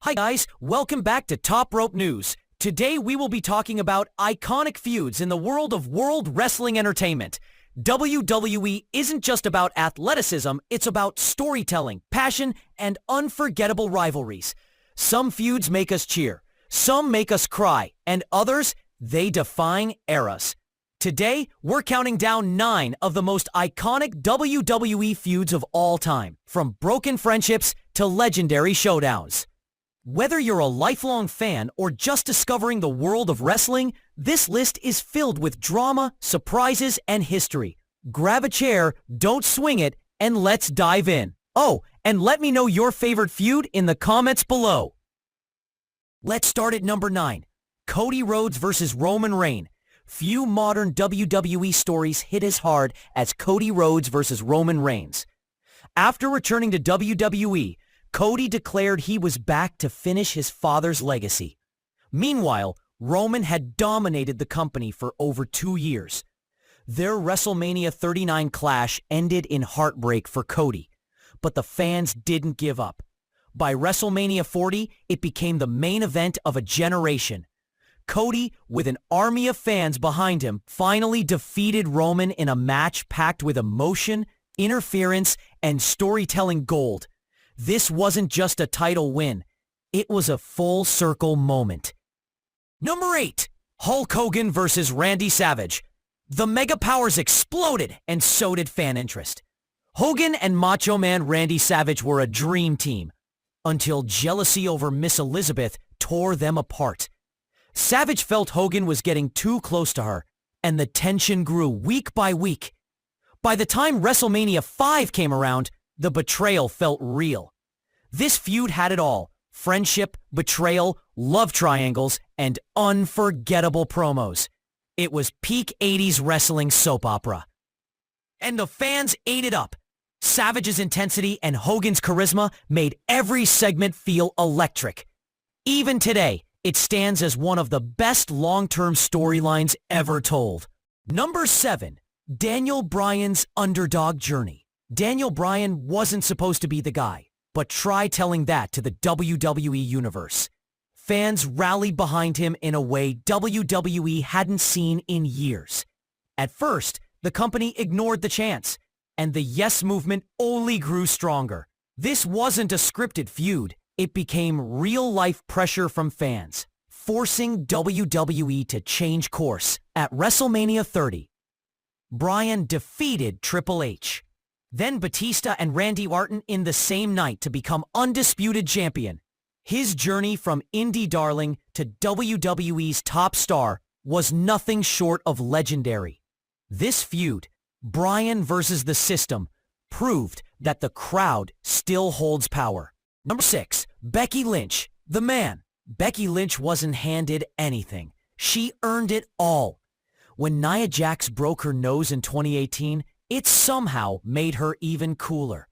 Hi guys, welcome back to Top Rope News. Today we will be talking about iconic feuds in the world of World Wrestling Entertainment. WWE isn't just about athleticism, it's about storytelling, passion, and unforgettable rivalries. Some feuds make us cheer, some make us cry, and others, they define eras. Today, we're counting down 9 of the most iconic WWE feuds of all time, from broken friendships to legendary showdowns. Whether you're a lifelong fan or just discovering the world of wrestling, this list is filled with drama, surprises, and history. Grab a chair, don't swing it, and let's dive in. Oh, and let me know your favorite feud in the comments below. Let's start at number 9. Cody Rhodes vs. Roman Reigns. Few modern WWE stories hit as hard as Cody Rhodes vs. Roman Reigns. After returning to WWE, Cody declared he was back to finish his father's legacy. Meanwhile, Roman had dominated the company for over 2 years. Their WrestleMania 39 clash ended in heartbreak for Cody, but the fans didn't give up. By WrestleMania 40, it became the main event of a generation. Cody, with an army of fans behind him, finally defeated Roman in a match packed with emotion, interference, and storytelling gold. This wasn't just a title win. It was a full-circle moment. Number 8. Hulk Hogan vs. Randy Savage. The Mega Powers exploded, and so did fan interest. Hogan and Macho Man Randy Savage were a dream team, until jealousy over Miss Elizabeth tore them apart. Savage felt Hogan was getting too close to her, and the tension grew week by week. By the time WrestleMania 5 came around, the betrayal felt real. This feud had it all: friendship, betrayal, love triangles, and unforgettable promos. It was peak 80s wrestling soap opera. And the fans ate it up. Savage's intensity and Hogan's charisma made every segment feel electric. Even today, it stands as one of the best long-term storylines ever told. Number 7. Daniel Bryan's underdog journey. Daniel Bryan wasn't supposed to be the guy, but try telling that to the WWE Universe. Fans rallied behind him in a way WWE hadn't seen in years. At first, the company ignored the chance, and the Yes movement only grew stronger. This wasn't a scripted feud. It became real-life pressure from fans, forcing WWE to change course. At WrestleMania 30, Bryan defeated Triple H. Then Batista and Randy Orton in the same night to become undisputed champion. His journey from indie darling to WWE's top star was nothing short of legendary. This feud, Bryan versus the System, proved that the crowd still holds power. Number 6. Becky Lynch, the man. Becky Lynch wasn't handed anything. She earned it all. When Nia Jax broke her nose in 2018, it somehow made her even cooler.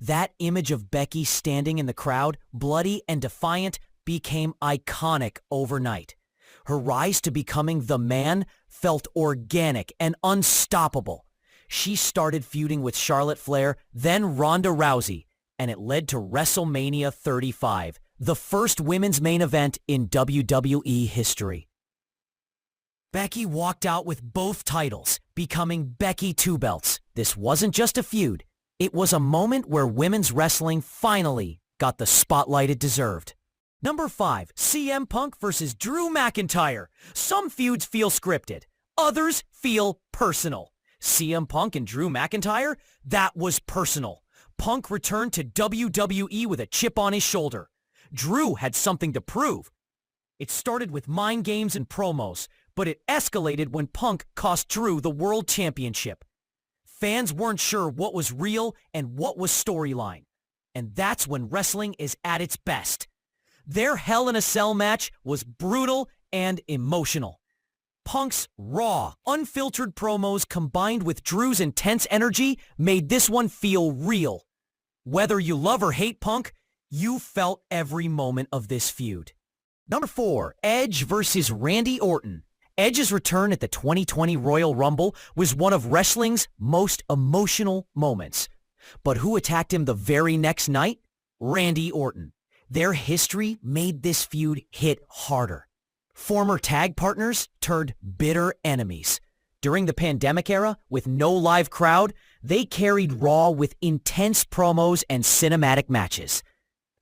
That image of Becky standing in the crowd, bloody and defiant, became iconic overnight. Her rise to becoming the man felt organic and unstoppable. She started feuding with Charlotte Flair, then Ronda Rousey, and it led to WrestleMania 35, the first women's main event in WWE history. Becky walked out with both titles, becoming Becky Two Belts. This wasn't just a feud. It was a moment where women's wrestling finally got the spotlight it deserved. Number 5. CM Punk vs. Drew McIntyre. Some feuds feel scripted. Others feel personal. CM Punk and Drew McIntyre? That was personal. Punk returned to WWE with a chip on his shoulder. Drew had something to prove. It started with mind games and promos, but it escalated when Punk cost Drew the World Championship. Fans weren't sure what was real and what was storyline. And that's when wrestling is at its best. Their Hell in a Cell match was brutal and emotional. Punk's raw, unfiltered promos combined with Drew's intense energy made this one feel real. Whether you love or hate Punk, you felt every moment of this feud. Number 4. Edge vs. Randy Orton. Edge's return at the 2020 Royal Rumble was one of wrestling's most emotional moments. But who attacked him the very next night? Randy Orton. Their history made this feud hit harder. Former tag partners turned bitter enemies. During the pandemic era, with no live crowd, they carried Raw with intense promos and cinematic matches.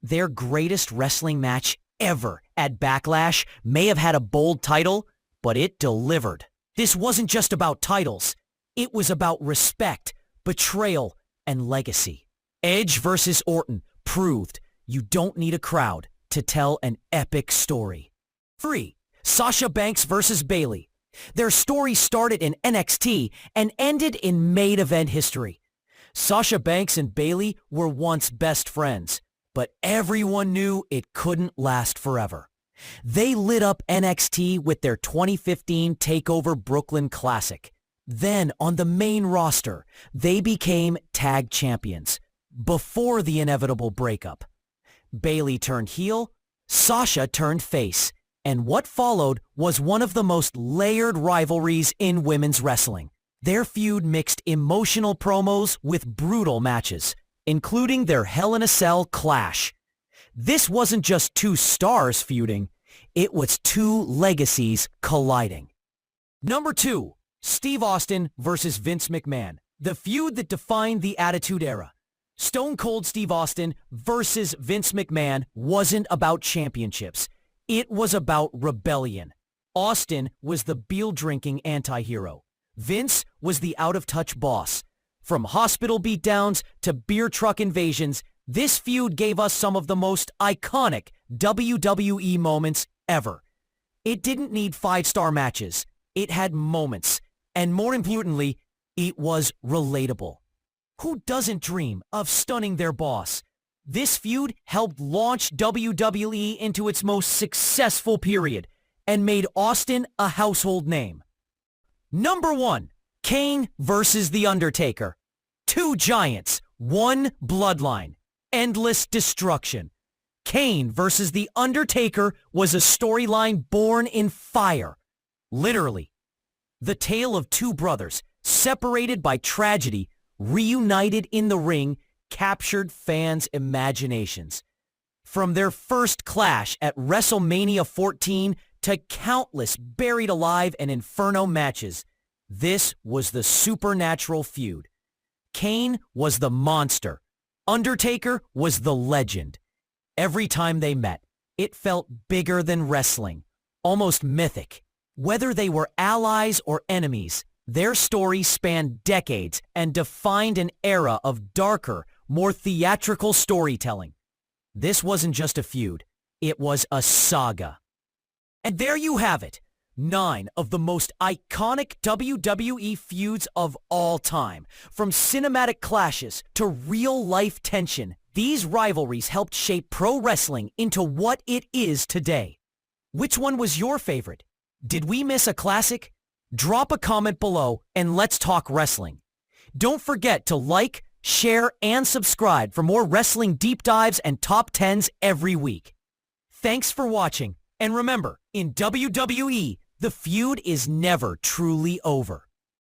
Their greatest wrestling match ever at Backlash may have had a bold title, but it delivered. This wasn't just about titles. It was about respect, betrayal, and legacy. Edge versus Orton proved you don't need a crowd to tell an epic story. 3. Sasha Banks versus Bayley. Their story started in NXT and ended in main event history. Sasha Banks and Bayley were once best friends, but everyone knew it couldn't last forever. They lit up NXT with their 2015 TakeOver Brooklyn Classic. Then, on the main roster, they became tag champions before the inevitable breakup. Bayley turned heel, Sasha turned face, and what followed was one of the most layered rivalries in women's wrestling. Their feud mixed emotional promos with brutal matches, including their Hell in a Cell clash. This wasn't just two stars feuding, it was two legacies colliding. Number 2. Steve Austin versus Vince McMahon, the feud that defined the Attitude Era. Stone Cold Steve Austin versus Vince McMahon wasn't about championships. It was about rebellion. Austin was the beer-drinking anti-hero. Vince was the out-of-touch boss. From hospital beatdowns to beer truck invasions, this feud gave us some of the most iconic WWE moments ever. It didn't need 5-star matches. It had moments. And more importantly, it was relatable. Who doesn't dream of stunning their boss? This feud helped launch WWE into its most successful period and made Austin a household name. Number 1. Kane versus The Undertaker. Two giants, one bloodline, endless destruction. Kane versus The Undertaker was a storyline born in fire. Literally. The tale of two brothers, separated by tragedy, reunited in the ring, captured fans' imaginations. From their first clash at WrestleMania 14 to countless buried alive and inferno matches, this was the supernatural feud. Kane was the monster. Undertaker was the legend. Every time they met, it felt bigger than wrestling, almost mythic. Whether they were allies or enemies, their story spanned decades and defined an era of darker, more theatrical storytelling. This wasn't just a feud, it was a saga. And there you have it, 9 of the most iconic WWE feuds of all time. From cinematic clashes to real-life tension, these rivalries helped shape pro wrestling into what it is today. Which one was your favorite? Did we miss a classic? Drop a comment below and let's talk wrestling. Don't forget to like, share, and subscribe for more wrestling deep dives and top 10s every week. Thanks for watching, and remember, in WWE, the feud is never truly over.